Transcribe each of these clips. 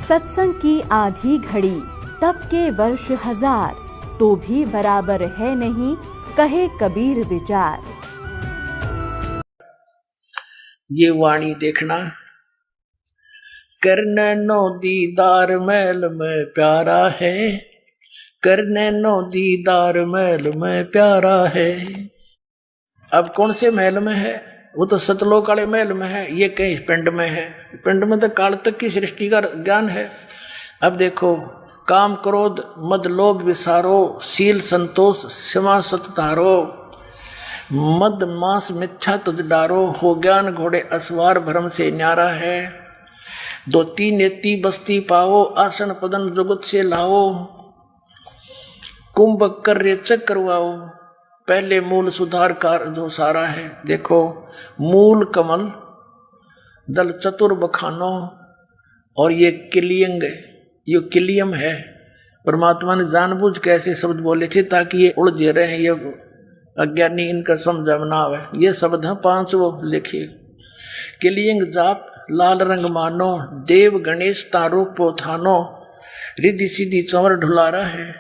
सत्संग की आधी घड़ी, तप के वर्ष हजार, तो भी बराबर है नहीं, कहे कबीर विचार। ये वाणी देखना, करने नो दीदार महल में प्यारा है, करने नो दीदार महल में प्यारा है। अब कौन से महल में है? वो तो सतलोक वाले महल में है, ये कहीं पिंड में है। पिंड में तो काल तक की सृष्टि का ज्ञान है। अब देखो, काम क्रोध मद लोभ विसारो, शील संतोष क्षमा सत धारो, मद मांस मिथ्या तुझ डारो, हो ज्ञान घोड़े असवार भरम से न्यारा है। दो तीन नेति बस्ती पाओ, आसन पदन जुगत से लाओ, कुंभ कर करवाओ, पहले मूल सुधार कार जो सारा है। देखो, मूल कमल दल चतुर बखानो, और ये किलियंग, ये किलियम है। परमात्मा ने जानबूझ के ऐसे शब्द बोले थे ताकि ये उलझे रहे, ये अज्ञानी इनका समझ ना आवे। ये शब्द है 5 वो लिखिए। किलियंग जाप लाल रंग मानो, देव गणेश तारो पोथानो, रिद्धि सिद्धि चंवर ढुलारा है।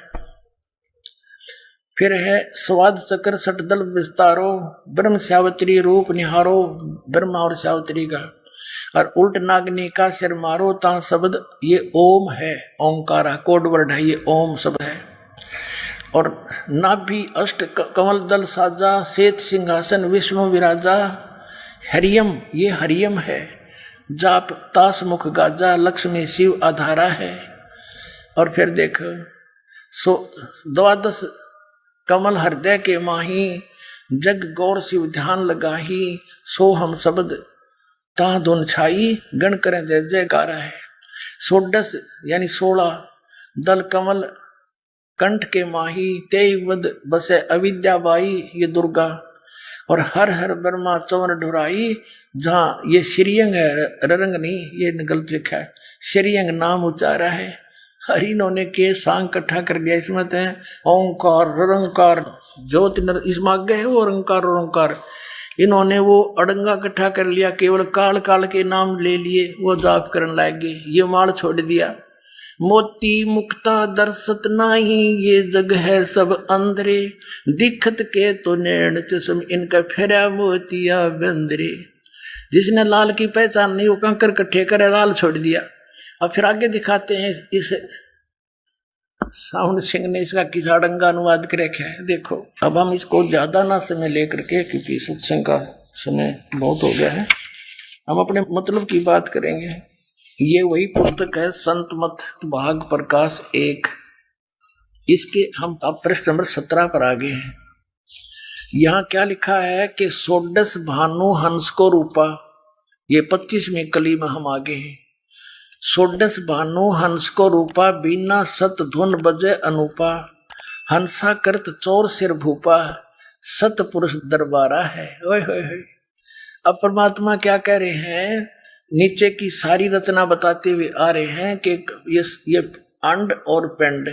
फिर है स्वाद चक्र सटदल विस्तारो, ब्रह्म सावित्री रूप निहारो, ब्रह्मा और सावित्री का, और उल्ट नागनी का सिर मारो, ता शब्द ये ओम है, ओंकारा कोड वर्ड है, ये ओम शब्द है। और नाभि अष्ट कमल दल साजा, श्वेत सिंहासन विश्व विराजा, हरियम ये हरियम है, जाप तास मुख गाजा, लक्ष्मी शिव आधारा है। और फिर देखो, द्वादश कमल हृदय के माही, जग गौर शिव ध्यान लगाही, सो हम शब्द ता धुन छाई, गण करें जय जयकार है। 16 यानी 16 दल कमल कंठ के माही, तेवद बसे अविद्या बाई ये दुर्गा, और हर हर ब्रह्मा चंवर ढुराई, जहाँ ये श्रीयंग है, ररंग नहीं, ये गलत लिखा है, श्रीयंग नाम उच्चारा है। हरि इन्होंने के सांग इकट्ठा कर दिया, इसमें तो ओंकार रंकार ज्योति इसमें आगे है वो रंकार ओंकार, इन्होंने वो अड़ंगा इकट्ठा कर लिया, केवल काल काल के नाम ले लिए, वो जाप करने लगे, ये माल छोड़ दिया। मोती मुक्ता दर्शत नाही, ये जग है सब अंधरे, दिखत के तो नैन चश्म, इनका फेरा मोतिया बंदरे। जिसने लाल की पहचान नहीं, वो कंकर इकट्ठे करे, लाल छोड़ दिया। अब फिर आगे दिखाते हैं, इस साउंड सिंह ने इसका किसाड़ंगा अनुवाद कर रखा है। देखो, अब हम इसको ज्यादा ना समय लेकर के, क्योंकि सत्संग का समय बहुत हो गया है, हम अपने मतलब की बात करेंगे। ये वही पुस्तक है संत मत भाग प्रकाश 1, इसके हम अब पृष्ठ नंबर 17 पर आ गए हैं। यहाँ क्या लिखा है कि 16 भानु हंस को रूपा, ये 25वीं कली में हम आगे हैं। 16 भानु हंस को रूपा, बीना सत धुन बजे अनूपा, हंसा करत चोर सिर भूपा, सत पुरुष दरबारा है। ओए होए होए। अब परमात्मा क्या कह रहे हैं, नीचे की सारी रचना बताते हुए आ रहे हैं कि ये अंड और पिंड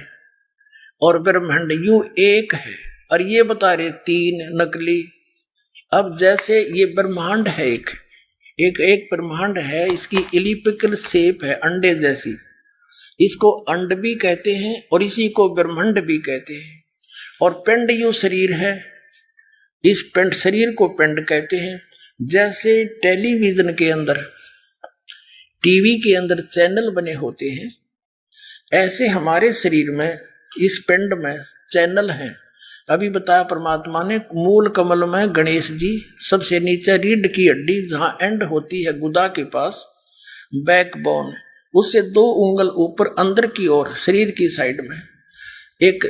और ब्रह्मांड यूं एक है, और ये बता रहे 3 नकली। अब जैसे ये ब्रह्मांड है, एक ब्रह्मांड है, इसकी इलिप्टिकल शेप है अंडे जैसी, इसको अंड भी कहते हैं और इसी को ब्रह्मांड भी कहते हैं। और पिंड यूं शरीर है, इस पिंड शरीर को पिंड कहते हैं। जैसे टेलीविजन के अंदर, टीवी के अंदर चैनल बने होते हैं, ऐसे हमारे शरीर में इस पिंड में चैनल हैं। अभी बताया परमात्मा ने, मूल कमल में गणेश जी, सबसे नीचे रीढ़ की हड्डी जहां एंड होती है गुदा के पास, बैकबोन, उससे 2 उंगल ऊपर अंदर की ओर शरीर की साइड में एक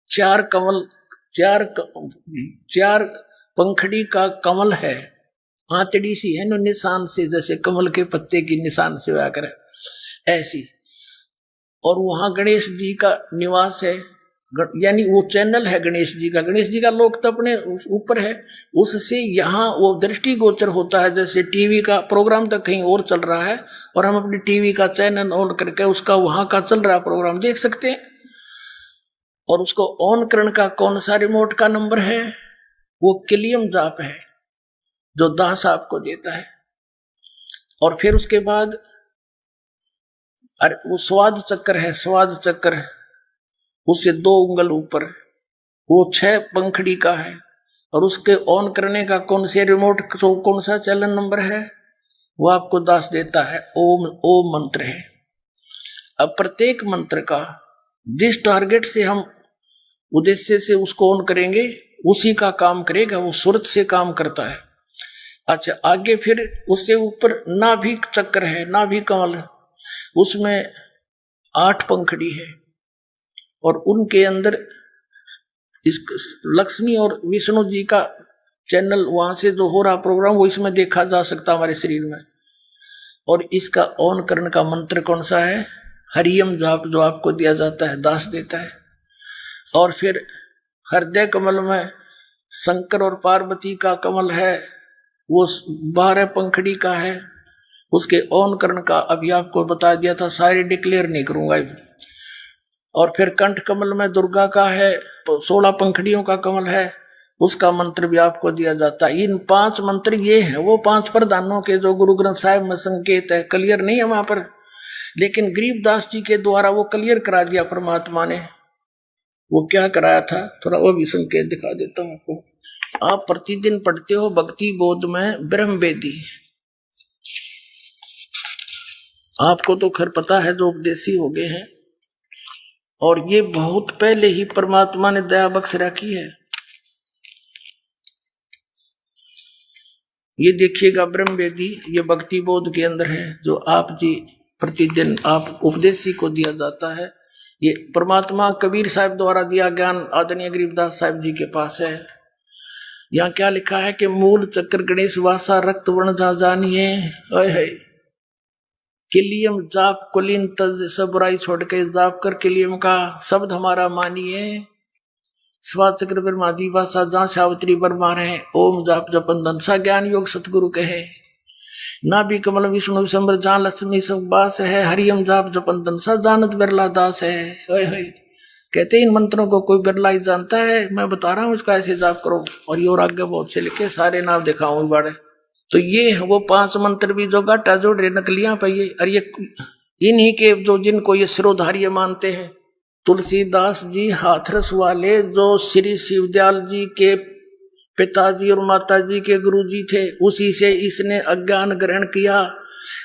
4 कमल, 4 पंखड़ी का कमल है, आंतड़ी सी है न निशान से, जैसे कमल के पत्ते की निशान से आकर ऐसी, और वहां गणेश जी का निवास है, यानी वो चैनल है गणेश जी का। गणेश जी का लोक तो अपने ऊपर है, उससे यहाँ वो दृष्टि गोचर होता है, जैसे टीवी का प्रोग्राम तो कहीं और चल रहा है और हम अपनी टीवी का चैनल ऑन करके उसका वहां का चल रहा प्रोग्राम देख सकते हैं। और उसको ऑन करने का कौन सा रिमोट का नंबर है, वो किलियम जाप है जो दास आपको देता है। और फिर उसके बाद अरे वो स्वाद चक्र है, स्वाद चक्र, उससे 2 उंगल ऊपर, वो 6 पंखड़ी का है, और उसके ऑन करने का कौन से रिमोट, कौन सा चैनल नंबर है, वो आपको दास देता है। ओम, ओम मंत्र है। अब प्रत्येक मंत्र का जिस टारगेट से हम उद्देश्य से उसको ऑन करेंगे उसी का काम करेगा, वो सूरत से काम करता है। अच्छा, आगे फिर उससे ऊपर नाभिक चक्र है, नाभिक कमल, उसमें 8 पंखड़ी है, और उनके अंदर इस लक्ष्मी और विष्णु जी का चैनल, वहां से जो हो रहा प्रोग्राम वो इसमें देखा जा सकता हमारे शरीर में। और इसका ऑन करने का मंत्र कौन सा है? हरियम जाप, जो आपको दिया जाता है, दास देता है। और फिर हृदय कमल में शंकर और पार्वती का कमल है, वो 12 पंखड़ी का है, उसके ऑन करने का अभी आपको बता दिया था, सारे डिक्लेयर नहीं करूंगा। और फिर कंठ कमल में दुर्गा का है, 16 पंखड़ियों का कमल है, उसका मंत्र भी आपको दिया जाता है। इन 5 मंत्र ये हैं, वो 5 प्रधानों के जो गुरु ग्रंथ साहिब में संकेत है, क्लियर नहीं है वहां पर, लेकिन गरीबदास जी के द्वारा वो क्लियर करा दिया परमात्मा ने। वो क्या कराया था, थोड़ा वो भी संकेत दिखा देता हूं आपको। आप प्रतिदिन पढ़ते हो भक्ति बोध में ब्रह्म वेदी, आपको तो खैर पता है जो उपदेशी हो गए हैं, और ये बहुत पहले ही परमात्मा ने दया बख्श रखी है। ये देखिएगा ब्रह्म वेदी, ये भक्ति बोध के अंदर है, जो आप जी प्रतिदिन आप उपदेशी को दिया जाता है। ये परमात्मा कबीर साहब द्वारा दिया ज्ञान आदरणीय गरीबदास साहब जी के पास है। यहाँ क्या लिखा है कि मूल चक्र गणेश वासा रक्त वर्ण जा जानिए, है किलियम जाप कुलीन तज, सब बुराई छोड़ के जाप कर किलियम का शब्द हमारा मानिए। स्वा चक्र ब्रह्मादि वासा जहाँ सावित्री बरमा रहे, ओम जाप जपन धनसा ज्ञान योग सतगुरु कहे। ना भी कमल विष्णु विशंबर जहाँ लक्ष्मी सब बास है, हरियम जाप जपन धनसा जानत बिरला दास है। कहते इन मंत्रों को कोई बिरला ही जानता है, मैं बता रहा हूँ इसका ऐसे जाप करो। और ये और आगे बहुत से लिखे, सारे नाम दिखाऊं बाड़े। तो ये वो 5 मंत्र भी जो गाटा जोड़ रहे नकलियां पाइए, और ये इन्हीं के जो जिनको ये सिरोधार्य मानते हैं। तुलसीदास जी हाथरस वाले, जो श्री शिवदयाल जी के पिताजी और माताजी के गुरुजी थे, उसी से इसने अज्ञान ग्रहण किया।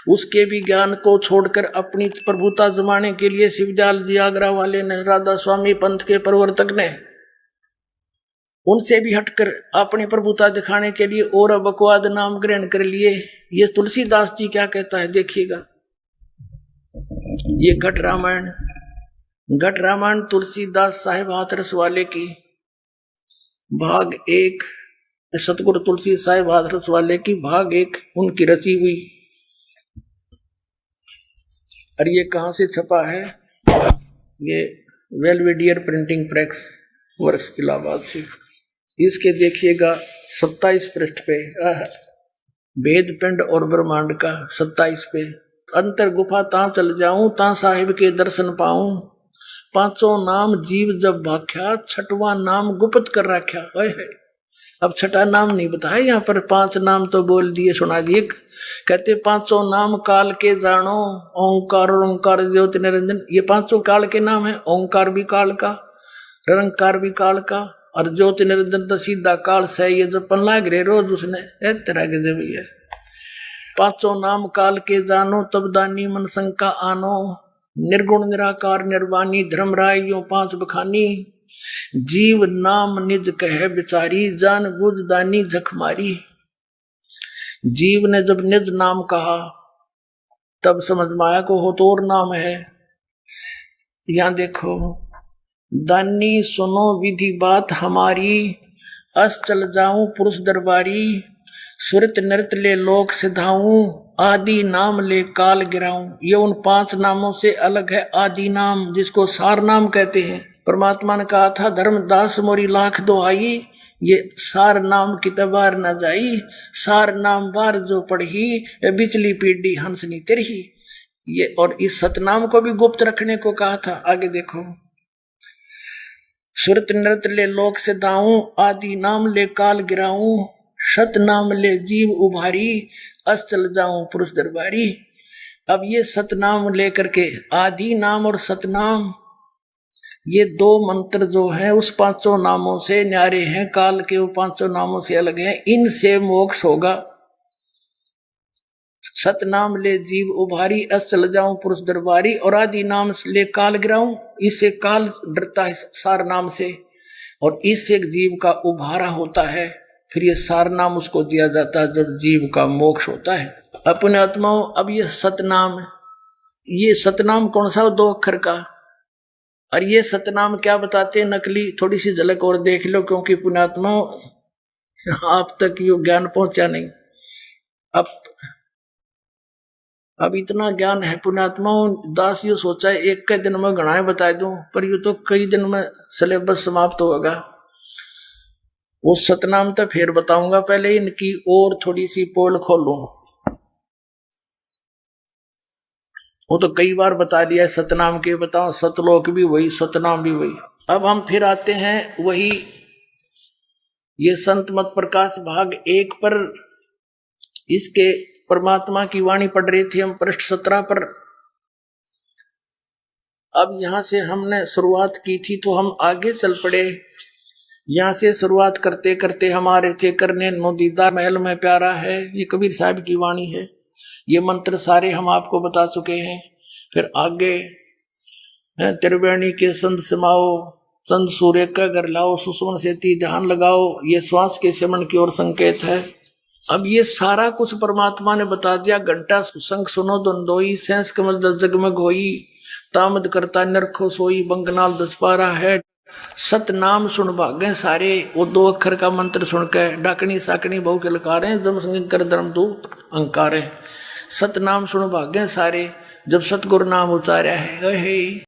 उसके भी ज्ञान को छोड़कर अपनी प्रभुता जमाने के लिए शिवदयाल जी आगरा वाले ने, राधा स्वामी पंथ के प्रवर्तक ने, उनसे भी हटकर अपनी प्रभुता दिखाने के लिए और बकवाद नाम ग्रहण कर लिए। ये तुलसीदास जी क्या कहता है देखिएगा। ये घट रामायण तुलसीदास साहिब हाथरस वाले की भाग 1, सतगुरु तुलसी साहिब हाथरस वाले की भाग 1 उनकी रची हुई। और ये कहाँ से छपा है? ये वेलवेडियर प्रिंटिंग प्रेस वर्ष इलाहाबाद से। इसके देखिएगा 27 पृष्ठ पे भेद पिंड और ब्रह्मांड का 27 पे, अंतर गुफा ता चल जाऊं ता साहिब के दर्शन पाऊं, 5 नाम जीव जब भाख्या, 6वां नाम गुप्त कर रखा। अब 6ठा नाम नहीं बताया यहाँ पर, 5 नाम तो बोल दिए, सुना दिए। कहते 5 नाम काल के जानो, ओंकार और ओंकार ज्योति निरंजन। ये 5 काल के नाम है, ओंकार भी काल का, निरंकार भी काल का, और ज्योति निरंजन तो सीधा काल से। ये जो पन्ना गिरे रोज उसने तरह के जब है 5 नाम काल के जानो, तब दानी मन शंका आनो, निर्गुण निराकार निर्वाणी धर्म राय यो 5 बखानी, जीव नाम निज कहे बिचारी, जान बुझ दानी जखमारी। जीव ने जब निज नाम कहा तब समझ में आया को हो तो और नाम है। यहां देखो, दानी सुनो विधि बात हमारी, अस चल जाऊं पुरुष दरबारी, सुरत नृत ले लोक सिधाऊं, आदि नाम ले काल गिराऊं। ये उन 5 नामों से अलग है आदि नाम, जिसको सार नाम कहते हैं। परमात्मा ने कहा था धर्मदास मोरी लाख दुहाई, ये सार नाम की तबार न जाई, सार नाम बार जो पढ़ी, बिचली पीढ़ी हंसनी तिरही। ये और इस सतनाम को भी गुप्त रखने को कहा था। आगे देखो, सुरत नृत ले लोक से दाऊं, आदि नाम ले काल गिराऊं, सत नाम ले जीव उभारी, अस चल जाऊं पुरुष दरबारी। अब ये सतनाम लेकर के आदि नाम और सतनाम, ये दो मंत्र जो हैं उस पांचों नामों से न्यारे हैं, काल के वो पांचों नामों से अलग हैं, इनसे मोक्ष होगा। सतनाम ले जीव उभारी, अस चल जाऊं पुरुष दरबारी, और आदि नाम ले काल गिराऊं, इससे काल डरता है सार नाम से, और इससे जीव का उभारा होता है, फिर ये सार नाम उसको दिया जाता है जब जीव का मोक्ष होता है। अपने आत्माओं, अब ये सतनाम, ये सतनाम कौन सा, दो अक्षर का, और ये सतनाम क्या बताते हैं नकली, थोड़ी सी झलक और देख लो, क्योंकि पुण्यात्माओं आप तक यो ज्ञान पहुंचा नहीं। अब इतना ज्ञान है पुण्यात्माओं, दास ये सोचा है एक के दिन में गणाए बता दूं, पर ये तो कई दिन में सिलेबस समाप्त होगा। वो सतनाम तो फिर बताऊंगा, पहले इनकी और थोड़ी सी पोल खोलूं। वो तो कई बार बता दिया सतनाम के, बताओ सतलोक भी वही, सतनाम भी वही। अब हम फिर आते हैं वही, ये संत मत प्रकाश भाग 1 पर, इसके परमात्मा की वाणी पढ़ रही थी हम पृष्ठ 17 पर। अब यहां से हमने शुरुआत की थी तो हम आगे चल पड़े, यहां से शुरुआत करते करते हमारे थे करने नो दीदार महल में प्यारा है, ये कबीर साहब की वाणी है। ये मंत्र सारे हम आपको बता चुके हैं। फिर आगे त्रिवेणी के संत समाओ, चंद सूर्य का घर लाओ, सुषुम्न से ध्यान लगाओ, ये श्वास के सिमरण की ओर संकेत है। अब ये सारा कुछ परमात्मा ने बता दिया। घंटा संग सुनो द्वंदोई, सेंस कमल दस जगमग होई, तामद करता नरखो सोई, बंगनाल 10 पारा है। सतनाम सुन भागे सारे, वो 2 अक्षर का मंत्र सुनकर डाकनी साकनी बहु के लकारे, जम संग कर धर्म दू अंकारे। सतनाम सुन भागे सारे, जब सतगुरु नाम उचारा है।